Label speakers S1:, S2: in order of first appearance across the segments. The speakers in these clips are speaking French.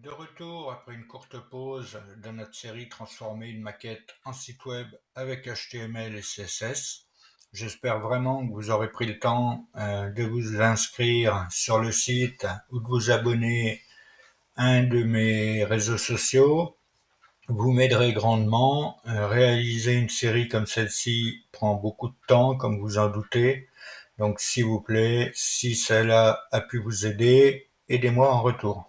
S1: De retour après une courte pause de notre série Transformer une maquette en site web avec HTML et CSS. J'espère vraiment que vous aurez pris le temps de vous inscrire sur le site ou de vous abonner à un de mes réseaux sociaux. Vous m'aiderez grandement. Réaliser une série comme celle-ci prend beaucoup de temps, comme vous en doutez. Donc s'il vous plaît, si cela a pu vous aider, aidez-moi en retour.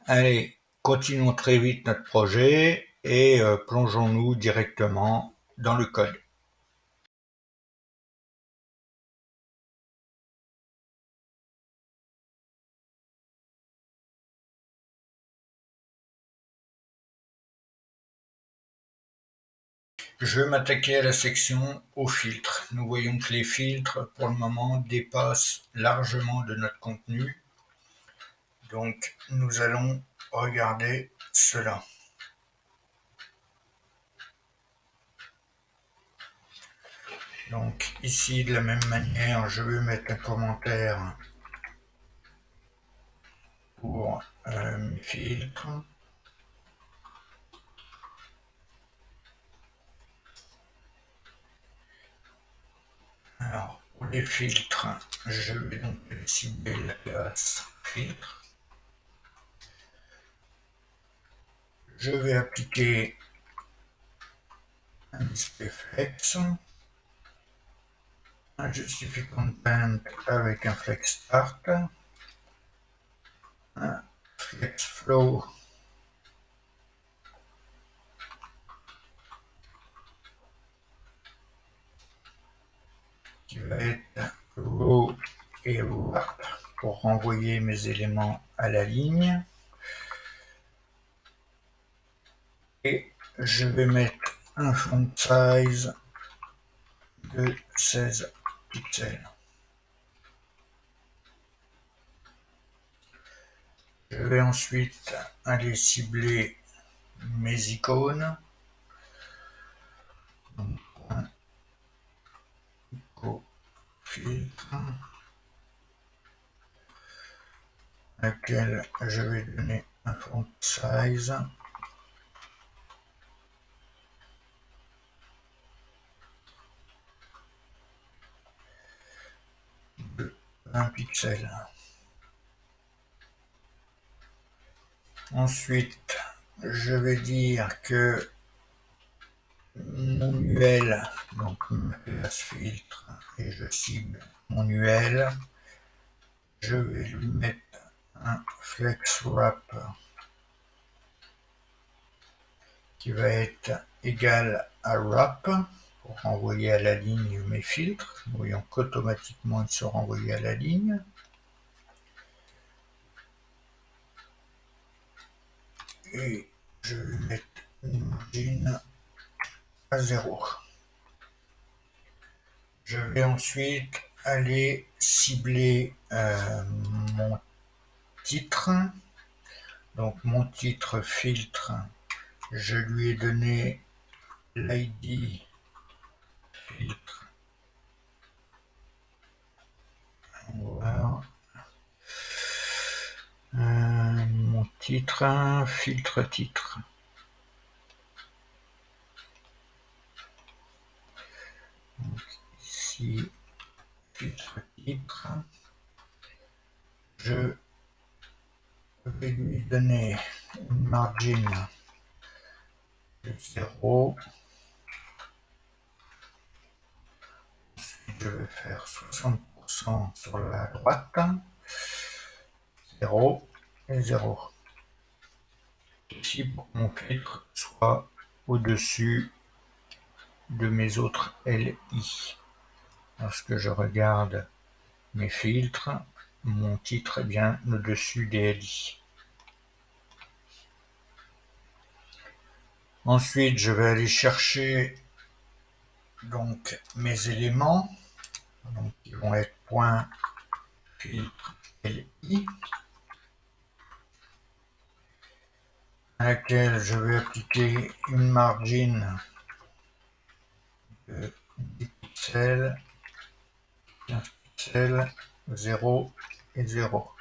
S1: Allez, continuons très vite notre projet et plongeons-nous directement dans le code. Je vais m'attaquer à la section aux filtres. Nous voyons que les filtres, pour le moment, dépassent largement de notre contenu. Donc, nous allons regarder cela. Donc, ici, de la même manière, je vais mettre un commentaire pour mes filtres. Alors, pour les filtres, je vais donc cibler la classe filtre. Je vais appliquer un display flex, un justify content avec un flex start, un flex flow qui va être row et wrap pour renvoyer mes éléments à la ligne. Et je vais mettre un font size de 16 pixels. Je vais ensuite aller cibler mes icônes. Donc, filtre, à laquelle je vais donner un font size de 20 pixels. Ensuite, je vais dire que mon UL, donc ma classe filtre, et je cible mon UL, je vais lui mettre un flex wrap qui va être égal à wrap pour renvoyer à la ligne mes filtres. Nous voyons qu'automatiquement ils sont renvoyés à la ligne. Et je vais mettre une margin à 0. Je vais ensuite aller cibler mon titre. Donc mon titre filtre, je lui ai donné l'ID filtre. Voilà. Mon titre, filtre titre. Donc, ici, filtre titre. Je vais lui donner une margin de 0. Je vais faire 60% sur la droite, 0 et 0. Ici pour que mon filtre soit au-dessus de mes autres LI. Lorsque je regarde mes filtres, mon titre est bien au-dessus des LI. Ensuite, je vais aller chercher donc mes éléments, donc qui vont être point filtre LI, à laquelle je vais appliquer une margin de 10 pixels, 15 pixels, 0 et 0.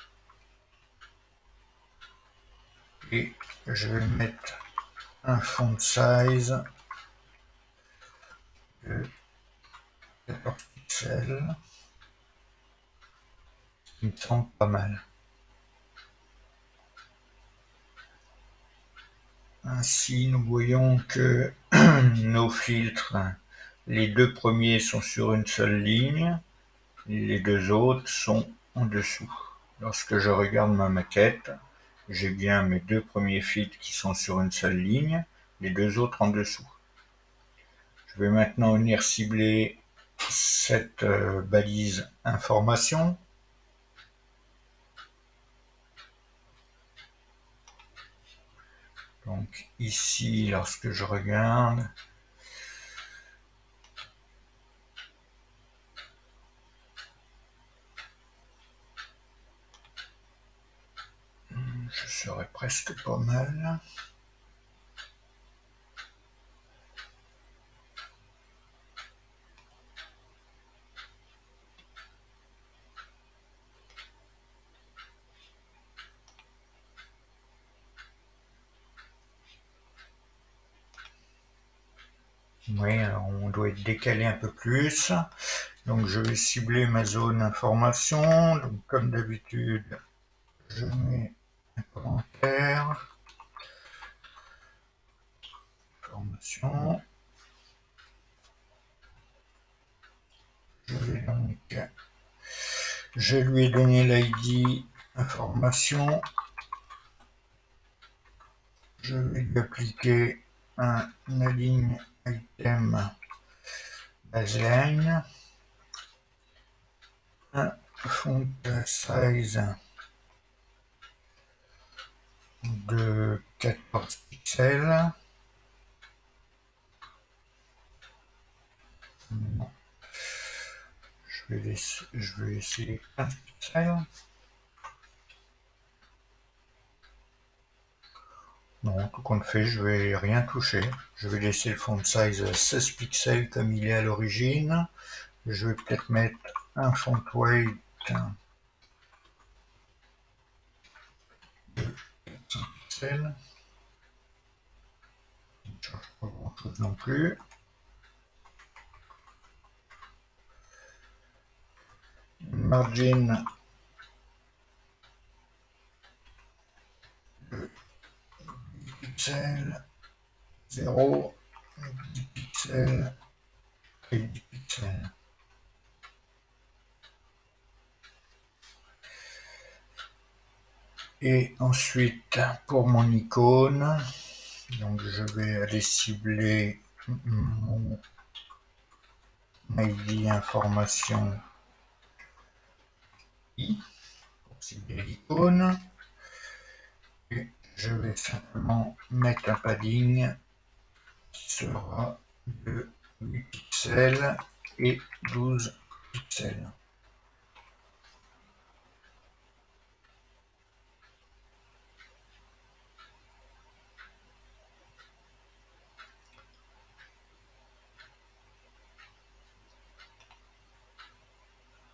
S1: et je vais mettre un font size de 14 pixels, qui me semble pas mal. Ainsi, nous voyons que nos filtres, les deux premiers sont sur une seule ligne, les deux autres sont en dessous. Lorsque je regarde ma maquette, j'ai bien mes deux premiers filtres qui sont sur une seule ligne, les deux autres en dessous. Je vais maintenant venir cibler cette balise information. Donc ici, lorsque je regarde, je serais presque pas mal. Oui, on doit être décalé un peu plus. Donc je vais cibler ma zone information. Donc comme d'habitude, je mets un commentaire. Information. Je lui ai donné l'ID information. Je vais lui appliquer un align item baseline, un font size de 14 pixels. Non. Je vais essayer 15 pixels. Non, tout compte fait, je vais rien toucher. Je vais laisser le font size 16 pixels comme il est à l'origine. Je vais peut-être mettre un font weight de 5 pixels. Ça ne change pas grand chose non plus. Margin de 10 pixels, 0, 10 pixels et 10 pixels. Et ensuite, pour mon icône, donc je vais aller cibler mon ID information I pour cibler l'icône. Et je vais simplement mettre un padding qui sera de 8 pixels et 12 pixels.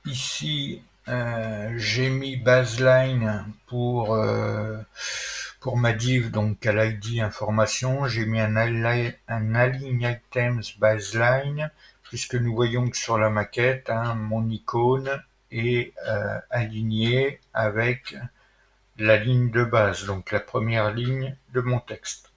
S1: Ici, j'ai mis baseline pour ma div, donc à l'ID information. J'ai mis un align items baseline, puisque nous voyons que sur la maquette, mon icône est alignée avec la ligne de base, donc la première ligne de mon texte.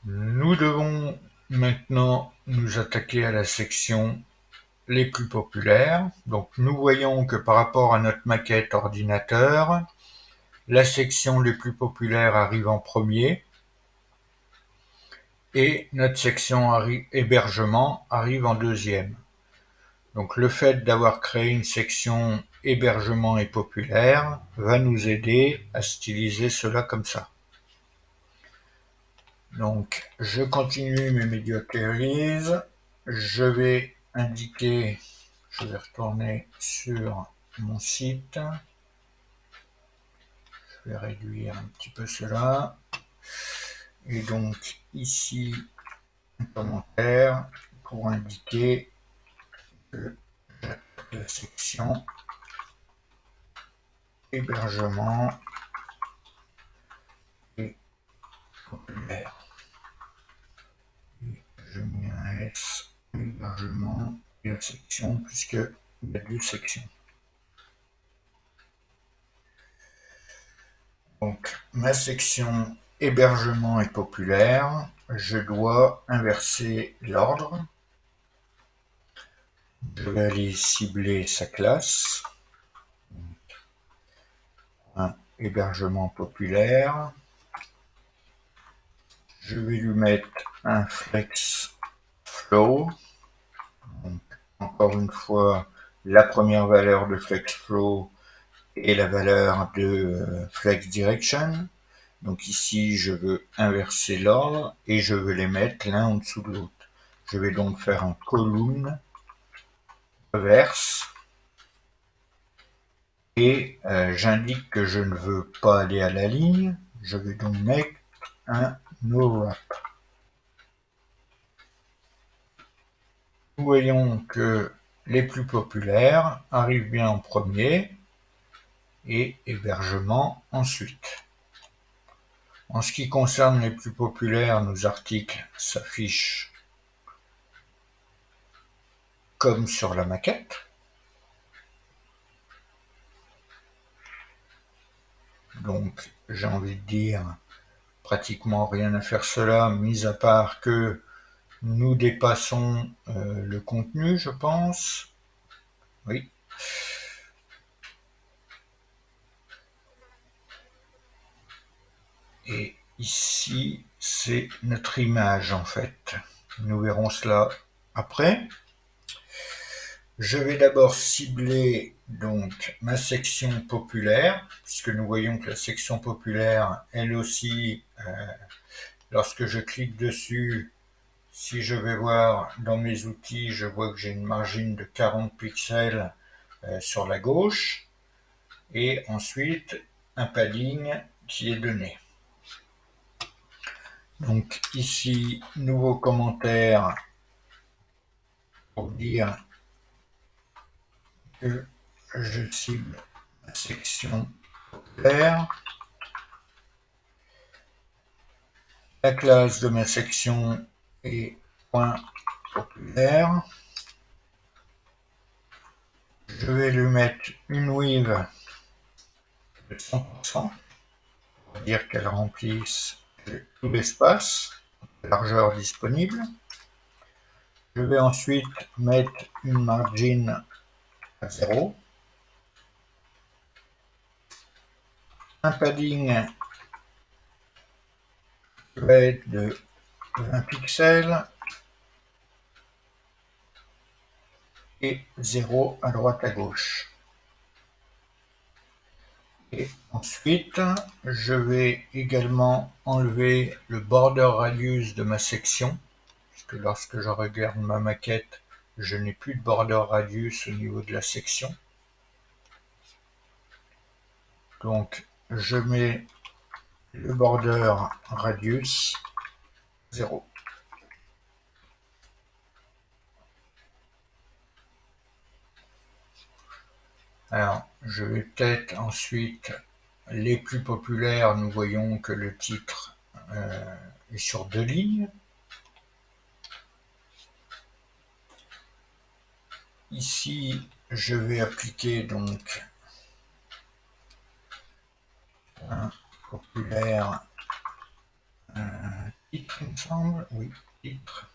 S1: Nous devons maintenant nous attaquer à la section les plus populaires. Donc nous voyons que par rapport à notre maquette ordinateur, la section les plus populaires arrive en premier et notre section hébergement arrive en deuxième. Donc le fait d'avoir créé une section hébergement et populaire va nous aider à styliser cela comme ça. Donc je continue mes media queries, je vais indiquer, je vais retourner sur mon site, je vais réduire un petit peu cela, et donc ici un commentaire pour indiquer que la section hébergement et populaire. Et je mets un S, hébergement et la section, puisqu'il y a 2 sections. Donc, ma section hébergement est populaire. Je dois inverser l'ordre. Je vais aller cibler sa classe. Un hébergement populaire. Je vais lui mettre un flex flow. Donc, encore une fois, la première valeur de flex flow est la valeur de flex direction. Donc ici, je veux inverser l'ordre et je veux les mettre l'un en dessous de l'autre. Je vais donc faire un column reverse et j'indique que je ne veux pas aller à la ligne. Je vais donc mettre un no wrap. Nous voyons que les plus populaires arrivent bien en premier et hébergement ensuite. En ce qui concerne les plus populaires, nos articles s'affichent comme sur la maquette. Donc j'ai envie de dire pratiquement rien à faire cela, mis à part que nous dépassons le contenu, je pense. Oui. Et ici, c'est notre image en fait. Nous verrons cela après. Je vais d'abord cibler donc ma section populaire, puisque nous voyons que la section populaire, elle aussi, lorsque je clique dessus, si je vais voir dans mes outils, je vois que j'ai une margine de 40 pixels sur la gauche, et ensuite un padding qui est donné. Donc ici, nouveau commentaire pour dire que je cible la section populaire. La classe de ma section est point populaire. Je vais lui mettre une width de 100% pour dire qu'elle remplisse tout l'espace, largeur disponible. Je vais ensuite mettre une margin à 0. Un padding va être de 20 pixels et 0 à droite à gauche. Et ensuite, je vais également enlever le border radius de ma section, puisque lorsque je regarde ma maquette, je n'ai plus de border radius au niveau de la section. Donc, je mets le border radius 0. Alors, je vais peut-être ensuite, les plus populaires, nous voyons que le titre est sur 2 lignes. Ici, je vais appliquer donc un populaire titre, il me semble. Oui, titre.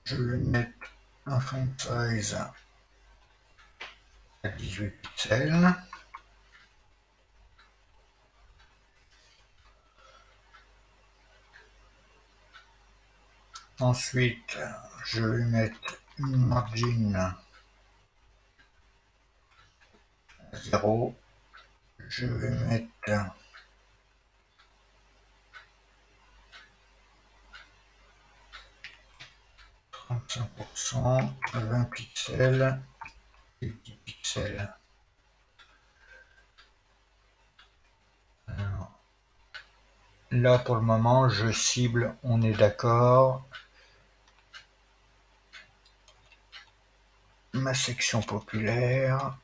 S1: Je vais mettre un font size à 18 pixels. Ensuite, je vais mettre une margin à 0. Je vais mettre 35%, 20 pixels et 10 pixels. Alors, là pour le moment je cible, on est d'accord, ma section populaire,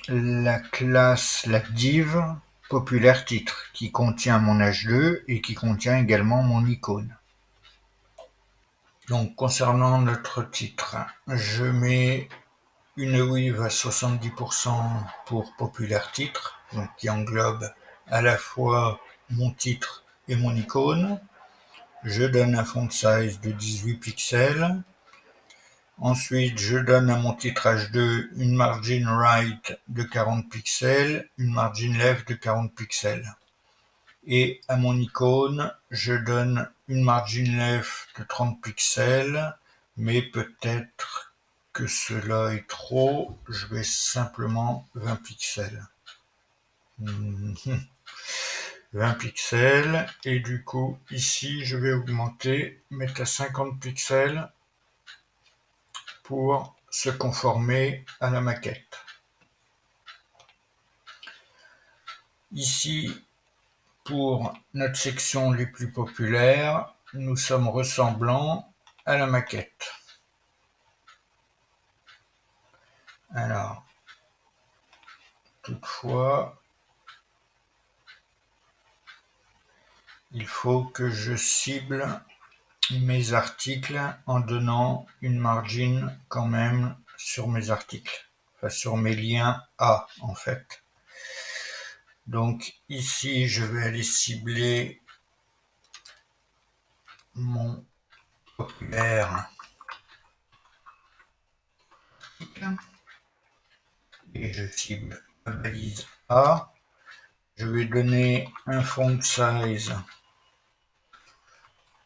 S1: la classe, la div populaire titre, qui contient mon H2 et qui contient également mon icône. Donc concernant notre titre, je mets une weave à 70% pour populaire titre, donc qui englobe à la fois mon titre et mon icône. Je donne un font size de 18 pixels. Ensuite, je donne à mon titre H2 une margin right de 40 pixels, une margin left de 40 pixels. Et à mon icône, je donne une margin left de 30 pixels, mais peut-être que cela est trop, je vais simplement 20 pixels. 20 pixels, et du coup, ici, je vais augmenter, mettre à 50 pixels pour se conformer à la maquette. Ici, pour notre section les plus populaires, nous sommes ressemblants à la maquette. Alors, toutefois, il faut que je cible mes articles en donnant une margin quand même sur mes articles, enfin sur mes liens A en fait. Donc ici, je vais aller cibler mon populaire et je cible ma balise A. Je vais donner un font size.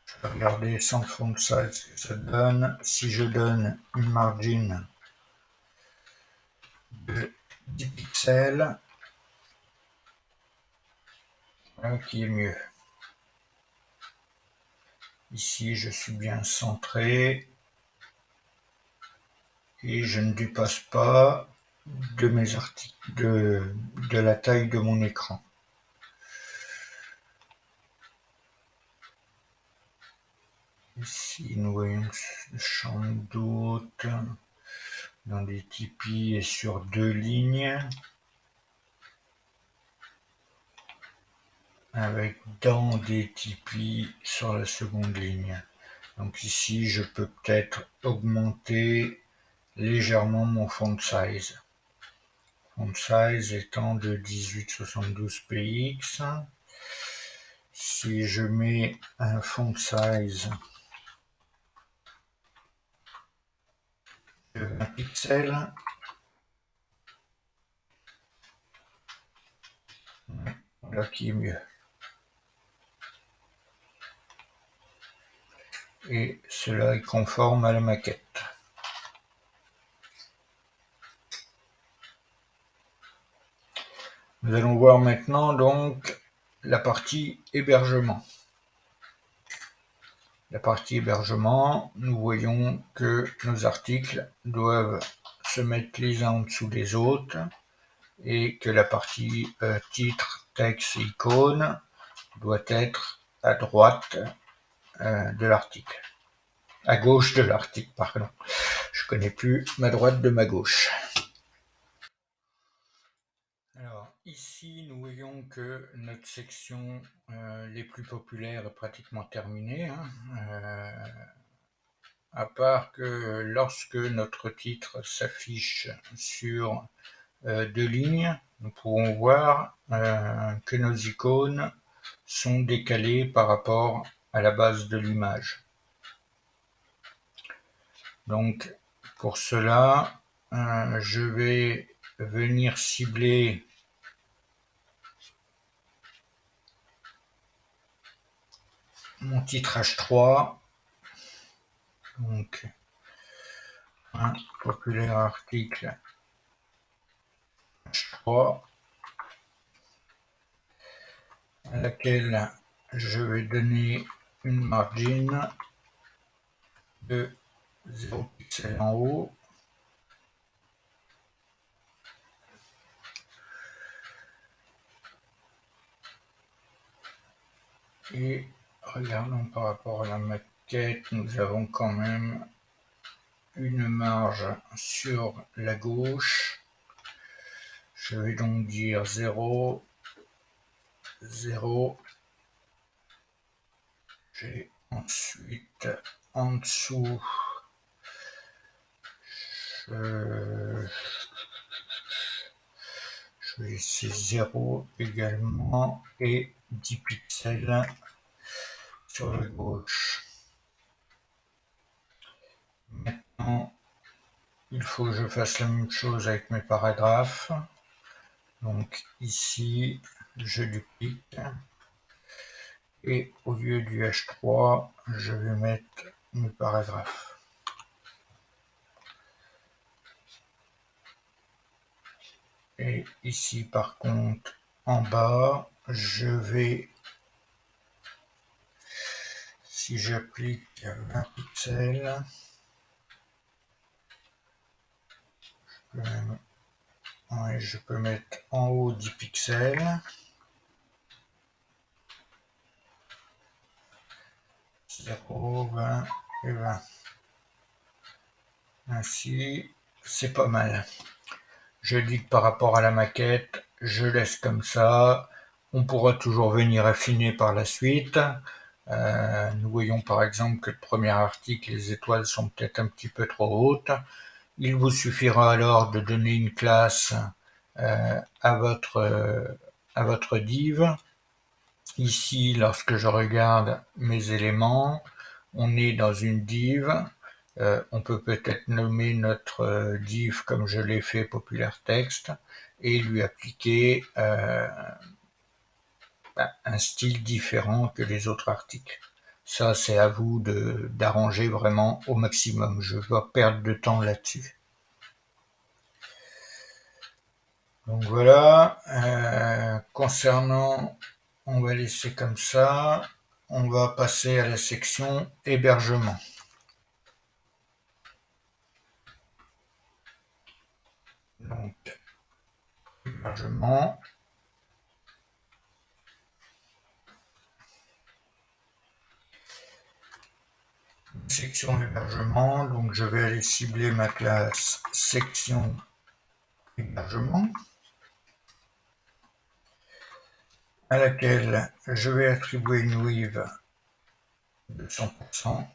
S1: Je vais regarder sans font size ce que ça donne. Si je donne une margin de 10 pixels, qui est mieux. Ici, je suis bien centré et je ne dépasse pas de mes articles, de la taille de mon écran. Ici, nous voyons le champ d'hôte dans des tipis et sur 2 lignes, avec dans des tipis sur la seconde ligne. Donc ici, je peux peut-être augmenter légèrement mon font size. Font size étant de 1872 px. Si je mets un font size de 20 pixels, voilà qui est mieux. Et cela est conforme à la maquette. Nous allons voir maintenant donc la partie hébergement. La partie hébergement, nous voyons que nos articles doivent se mettre les uns en dessous des autres et que la partie titre, texte et icône doit être à droite de l'article. À gauche de l'article, pardon. Je ne connais plus ma droite de ma gauche. Alors ici, nous voyons que notre section les plus populaires est pratiquement terminée. À part que lorsque notre titre s'affiche sur 2 lignes, nous pouvons voir que nos icônes sont décalées par rapport à la base de l'image. Donc pour cela, je vais venir cibler mon titre H3, donc un populaire article H3, à laquelle je vais donner une margin de 0 pixel en haut, Et regardons par rapport à la maquette, nous avons quand même une marge sur la gauche. Je vais donc dire 0, 0. J'ai ensuite en dessous je vais laisser 0 également et 10 pixels sur la gauche. Maintenant, il faut que je fasse la même chose avec mes paragraphes. Donc ici, je duplique et au lieu du H3, je vais mettre mes paragraphes. Et ici, par contre, en bas, je vais, si j'applique 20 pixels, je peux mettre en haut 10 pixels. 0, 20 et 20. Ainsi, c'est pas mal. Je dis que par rapport à la maquette, je laisse comme ça. On pourra toujours venir affiner par la suite. Nous voyons par exemple que le premier article, les étoiles sont peut-être un petit peu trop hautes. Il vous suffira alors de donner une classe à votre div. Ici, lorsque je regarde mes éléments, on est dans une div. On peut peut-être nommer notre div comme je l'ai fait populaire texte et lui appliquer un style différent que les autres articles. Ça, c'est à vous d'arranger vraiment au maximum. Je ne vais pas perdre de temps là-dessus. Donc voilà, concernant, on va laisser comme ça. On va passer à la section hébergement. Donc, hébergement. Section hébergement, donc je vais aller cibler ma classe section hébergement, à laquelle je vais attribuer une width de 100%.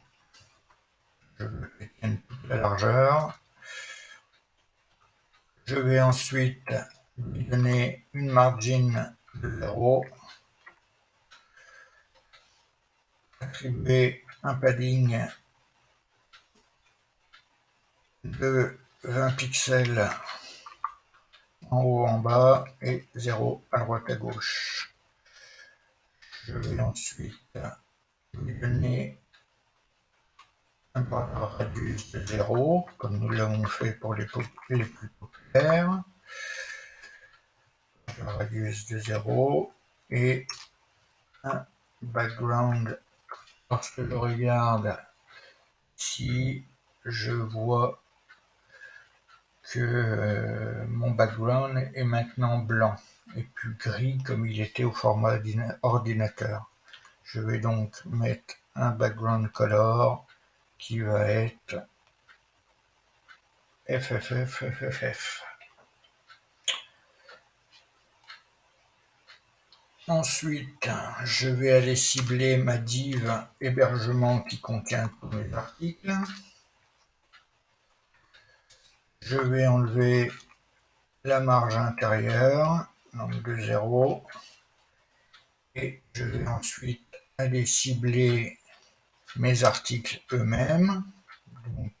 S1: Je veux qu'elle tienne toute la largeur. Je vais ensuite lui donner une margin de 0, attribuer un padding de 20 pixels en haut, en bas et 0 à droite à gauche. Je vais ensuite lui donner un radius de 0, comme nous l'avons fait pour les plus populaires. Un radius de 0 et un background. Lorsque je regarde ici, je vois que mon background est maintenant blanc et plus gris comme il était au format ordinateur. Je vais donc mettre un background color qui va être FFF. Ensuite, je vais aller cibler ma div hébergement qui contient tous mes articles. Je vais enlever la marge intérieure, donc de 0. Et je vais ensuite aller cibler mes articles eux-mêmes. Donc,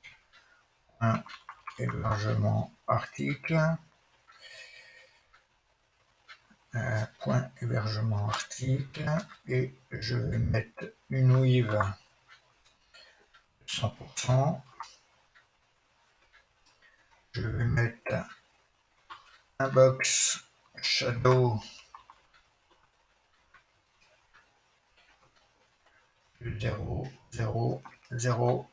S1: un hébergement article. Point hébergement article. Et je vais mettre une width de 100%. Je vais mettre un box shadow de 0, 0, 0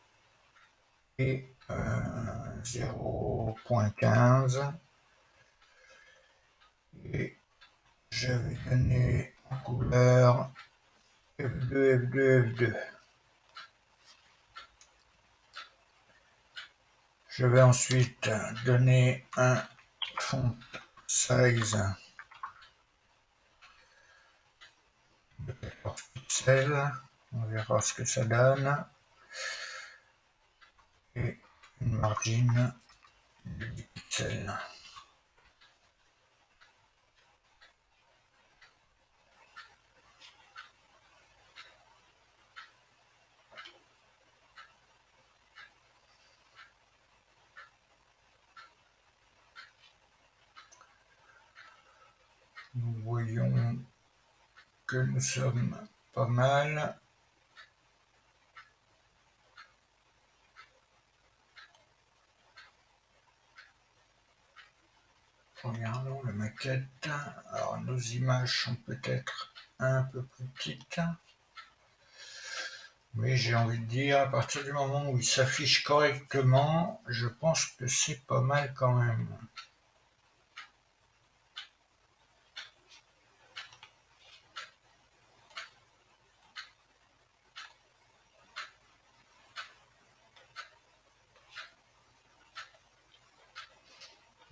S1: et 0.15. Et je vais donner en couleur F2, F2, F2. Je vais ensuite donner un font size de 14 pixels. On verra ce que ça donne. Et une margin de 10 pixels. Nous voyons que nous sommes pas mal. Regardons la maquette. Alors nos images sont peut-être un peu plus petites. Mais j'ai envie de dire, à partir du moment où il s'affiche correctement, je pense que c'est pas mal quand même.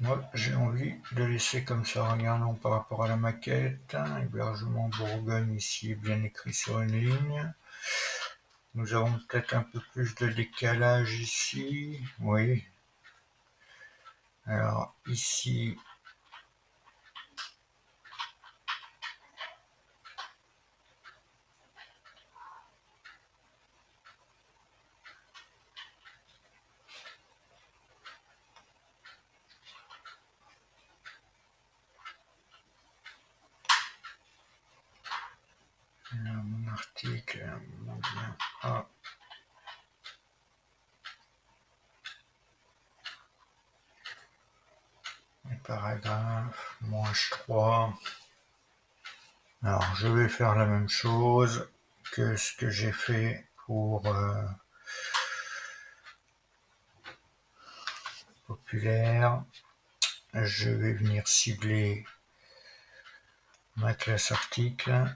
S1: Moi, j'ai envie de laisser comme ça. Regardons par rapport à la maquette. Hébergement Bourgogne ici est bien écrit sur une ligne. Nous avons peut-être un peu plus de décalage ici. Oui. Alors ici, mon article, mon bien. Ah. Les paragraphes, mon H3. Alors, je vais faire la même chose que ce que j'ai fait pour populaire. Je vais venir cibler ma classe article.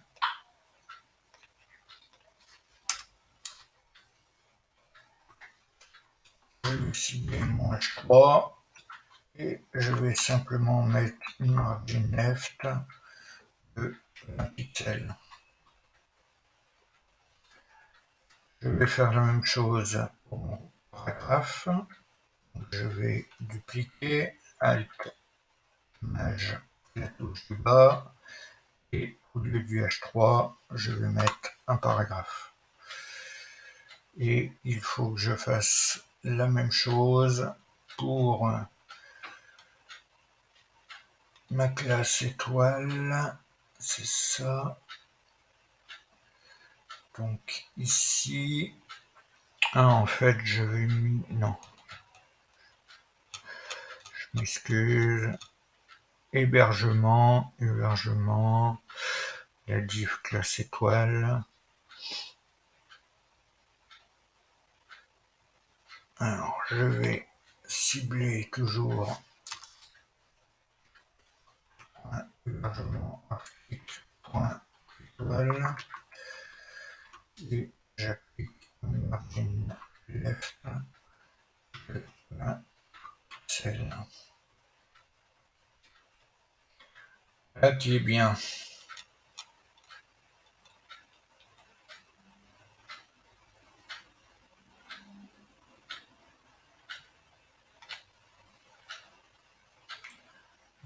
S1: Je vais cibler mon H3 et je vais simplement mettre une margin left de 20 pixels. Je vais faire la même chose pour mon paragraphe. Je vais dupliquer, Alt, Maj, la touche du bas, et au lieu du H3, je vais mettre un paragraphe. Et il faut que je fasse la même chose pour ma classe étoile. C'est ça. Donc ici, en fait, je vais... Non. Je m'excuse. Hébergement, la div classe étoile. Alors, je vais cibler toujours un hébergement article.étoile et j'applique une margin left de 20 pixels. Là qui est bien.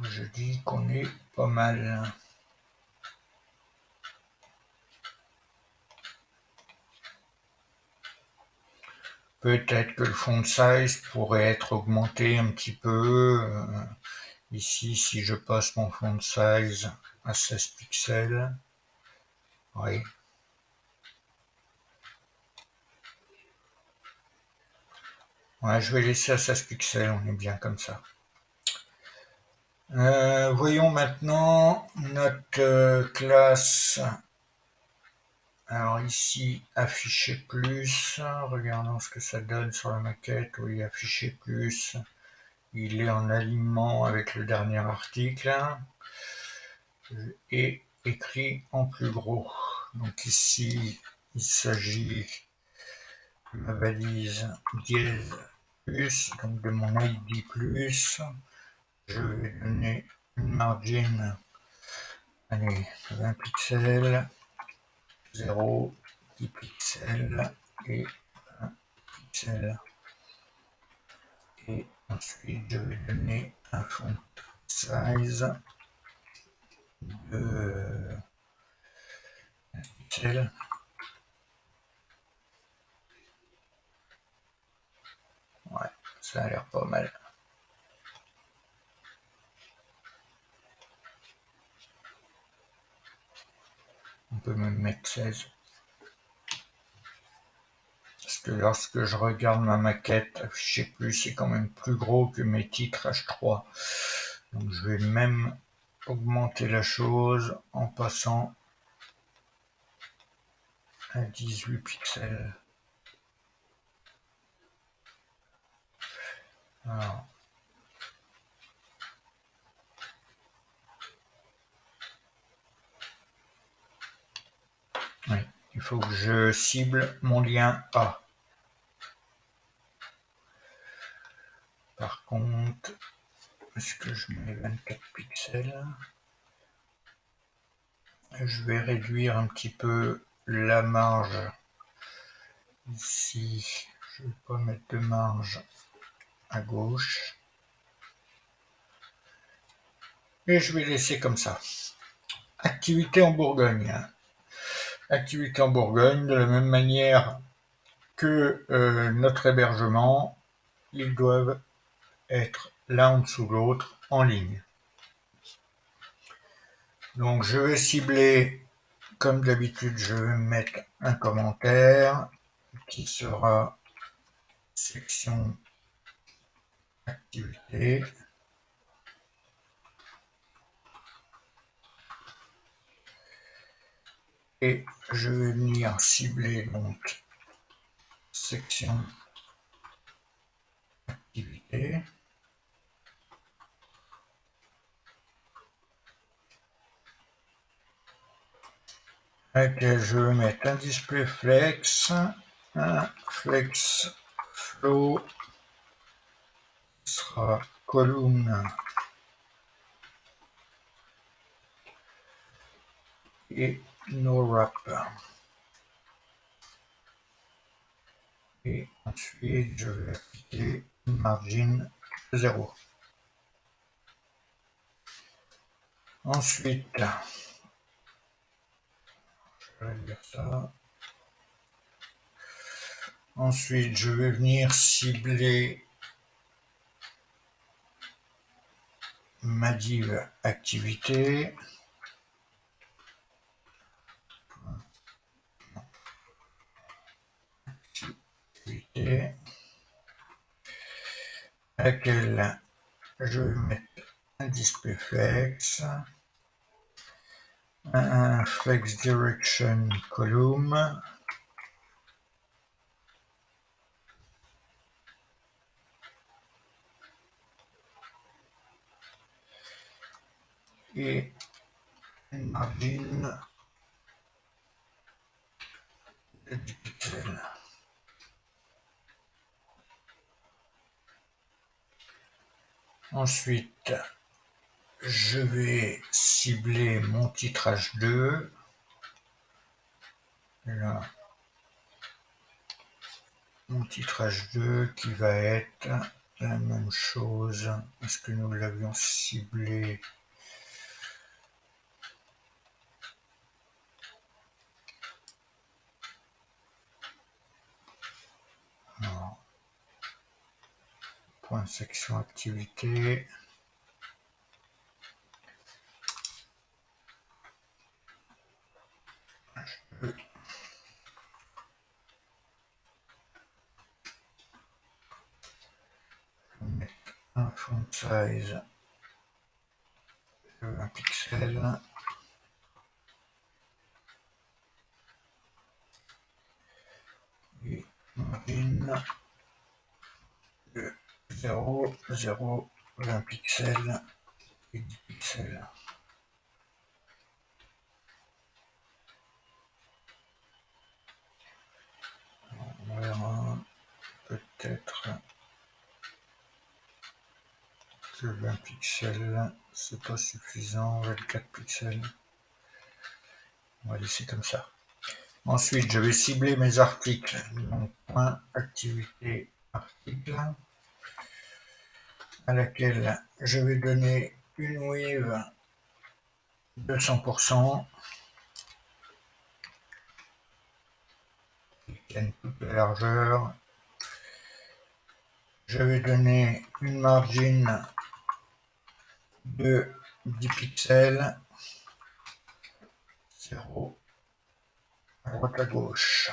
S1: Je dis qu'on est pas mal. Peut-être que le font size pourrait être augmenté un petit peu. Ici, si je passe mon font size à 16 pixels, oui. Ouais, je vais laisser à 16 pixels, on est bien comme ça. Voyons maintenant notre classe. Alors ici, afficher plus. Regardons ce que ça donne sur la maquette. Oui, afficher plus. Il est en alignement avec le dernier article et écrit en plus gros. Donc ici, il s'agit de ma valise dièse plus, donc de mon ID plus. Je vais donner une margin, allez, 20 pixels, 0, 10 pixels et 1 pixel. Et ensuite, je vais donner un font size de 1 pixel. Ouais, ça a l'air pas mal. On peut même mettre 16. Parce que lorsque je regarde ma maquette, je sais plus, c'est quand même plus gros que mes titres H3. Donc je vais même augmenter la chose en passant à 18 pixels. Alors, oui, il faut que je cible mon lien A. Par contre, est-ce que je mets 24 pixels? Je vais réduire un petit peu la marge. Ici, je ne vais pas mettre de marge à gauche. Et je vais laisser comme ça. Activité en Bourgogne. Activité en Bourgogne, de la même manière que notre hébergement, ils doivent être l'un en dessous de l'autre en ligne. Donc je vais cibler, comme d'habitude, je vais mettre un commentaire qui sera section activité. Et je vais venir cibler donc section activité. À laquelle je vais mettre un display flex, un flex flow sera column et no wrap. Et ensuite, je vais appliquer une margin 0. Ensuite, je vais dire ça. Ensuite, je vais venir cibler ma div activité. Activité. À laquelle je vais mettre un display flex, un flex direction column, et une margin de 10 pixels. Ensuite, je vais cibler mon titre H2. Là, mon titre H2 qui va être la même chose. Est-ce que nous l'avions ciblé? Non. Point section activité. Je vais mettre un font size de 20 pixels. Et margin de 0, 0, 20 pixels et 10 pixels. verra peut-être que 20 pixels, c'est pas suffisant, 24 pixels. On va laisser comme ça. Ensuite, je vais cibler mes articles. Donc, point activité article, à laquelle je vais donner une wave de 100%, qui tienne toute la largeur. Je vais donner une margin de 10 pixels, 0 à droite à gauche.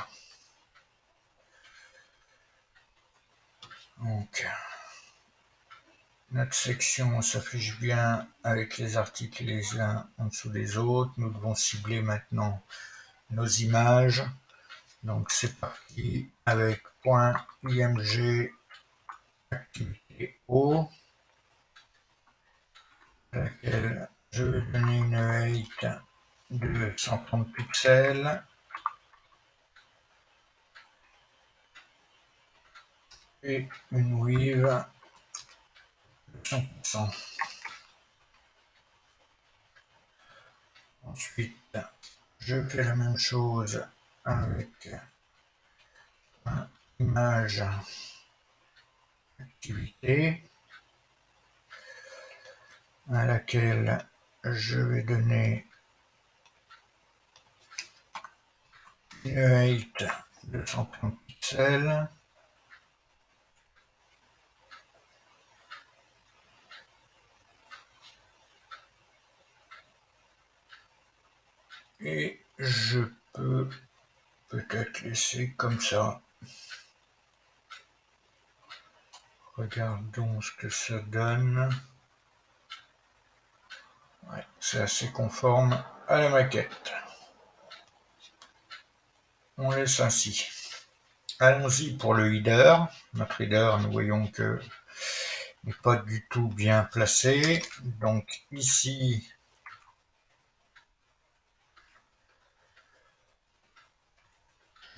S1: Donc, notre section s'affiche bien avec les articles les uns en dessous des autres. Nous devons cibler maintenant nos images. Donc c'est parti avec .img activité O, à laquelle je vais donner une height de 130 pixels. Et une wave de 100%. Ensuite, je fais la même chose avec image activité, à laquelle je vais donner une height de 130 pixels. Et je peux peut-être laisser comme ça. Regardons ce que ça donne. Ouais, c'est assez conforme à la maquette. On laisse ainsi. Allons-y pour le header. Notre header, nous voyons que n'est pas du tout bien placé. Donc ici,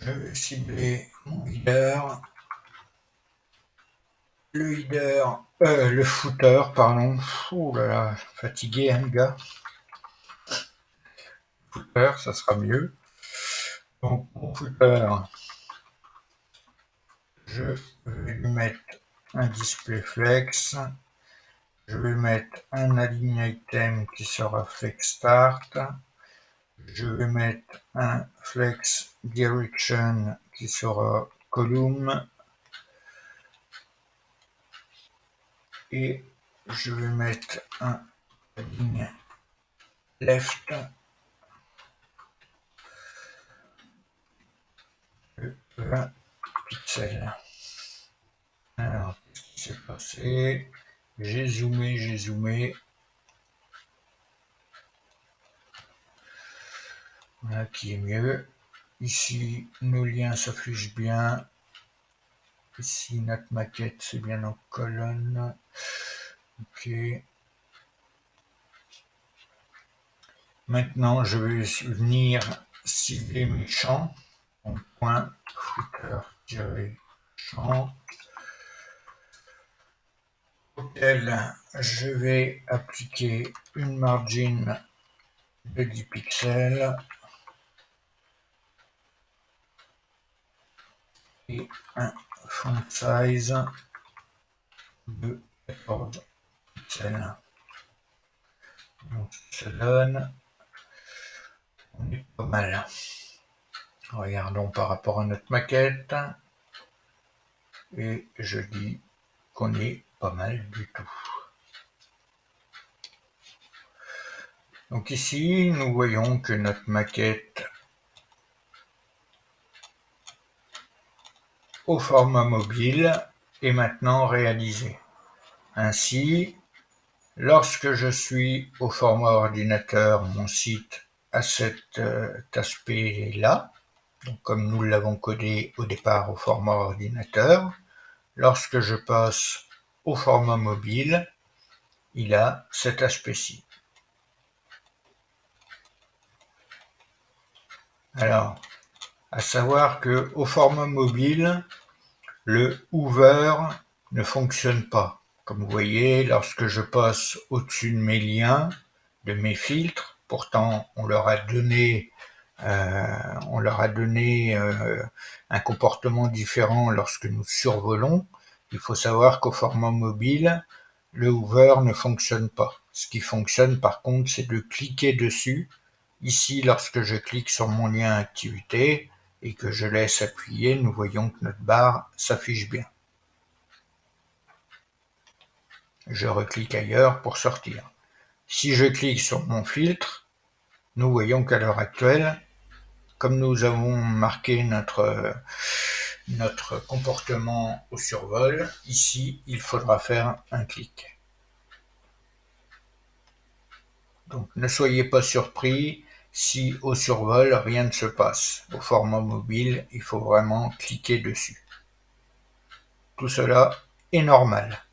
S1: je vais cibler mon header. Le footer, pardon. Ouh là là, fatigué, hein, gars. Footer, ça sera mieux. Donc, mon footer, je vais lui mettre un display flex. Je vais mettre un align item qui sera flex start. Je vais mettre un flex direction qui sera column. Et je vais mettre un align left de 20 pixels. Alors, qu'est-ce qui s'est passé? J'ai zoomé. Voilà qui est mieux. Ici, nos liens s'affichent bien. Ici, notre maquette, c'est bien en colonne. Ok. Maintenant, je vais venir cibler mes champs. Donc, point footer-champ, auquel je vais appliquer une margin de 10 pixels et un font size de 14 pixels. Donc ça donne, on est pas mal. Regardons par rapport à notre maquette et je dis qu'on est pas mal du tout. Donc ici, nous voyons que notre maquette au format mobile est maintenant réalisée. Ainsi, lorsque je suis au format ordinateur, mon site a cet aspect-là, comme nous l'avons codé au départ au format ordinateur. Lorsque je passe au format mobile, il a cet aspect-ci. Alors, À savoir que au format mobile, le Hoover ne fonctionne pas. Comme vous voyez, lorsque je passe au-dessus de mes liens, de mes filtres, pourtant on leur a donné un comportement différent lorsque nous survolons. Il faut savoir qu'au format mobile, le Hoover ne fonctionne pas. Ce qui fonctionne par contre, c'est de cliquer dessus. Ici, lorsque je clique sur mon lien activité et que je laisse appuyer, nous voyons que notre barre s'affiche bien. Je reclique ailleurs pour sortir. Si je clique sur mon filtre, nous voyons qu'à l'heure actuelle, comme nous avons marqué notre comportement au survol, ici, il faudra faire un clic. Donc ne soyez pas surpris si au survol, rien ne se passe. Au format mobile, il faut vraiment cliquer dessus. Tout cela est normal.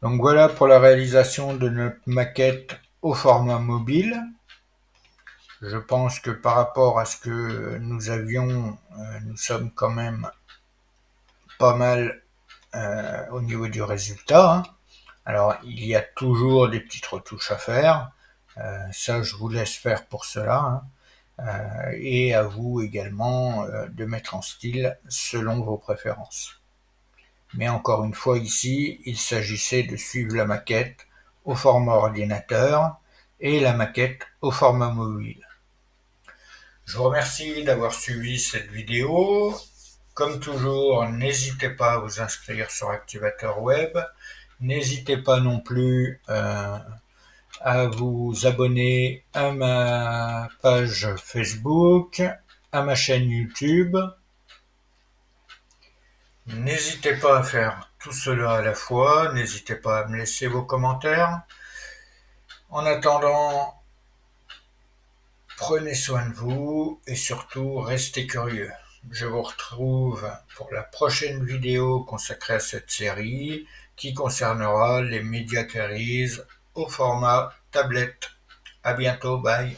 S1: Donc voilà pour la réalisation de notre maquette au format mobile. Je pense que par rapport à ce que nous avions, nous sommes quand même pas mal au niveau du résultat. Alors il y a toujours des petites retouches à faire, ça je vous laisse faire pour cela, et à vous également de mettre en style selon vos préférences. Mais encore une fois ici, il s'agissait de suivre la maquette au format ordinateur et la maquette au format mobile. Je vous remercie d'avoir suivi cette vidéo. Comme toujours, n'hésitez pas à vous inscrire sur Activateur Web. N'hésitez pas non plus à vous abonner à ma page Facebook, à ma chaîne YouTube. N'hésitez pas à faire tout cela à la fois. N'hésitez pas à me laisser vos commentaires. En attendant, prenez soin de vous et surtout restez curieux. Je vous retrouve pour la prochaine vidéo consacrée à cette série qui concernera les Media Queries au format tablette. À bientôt, bye.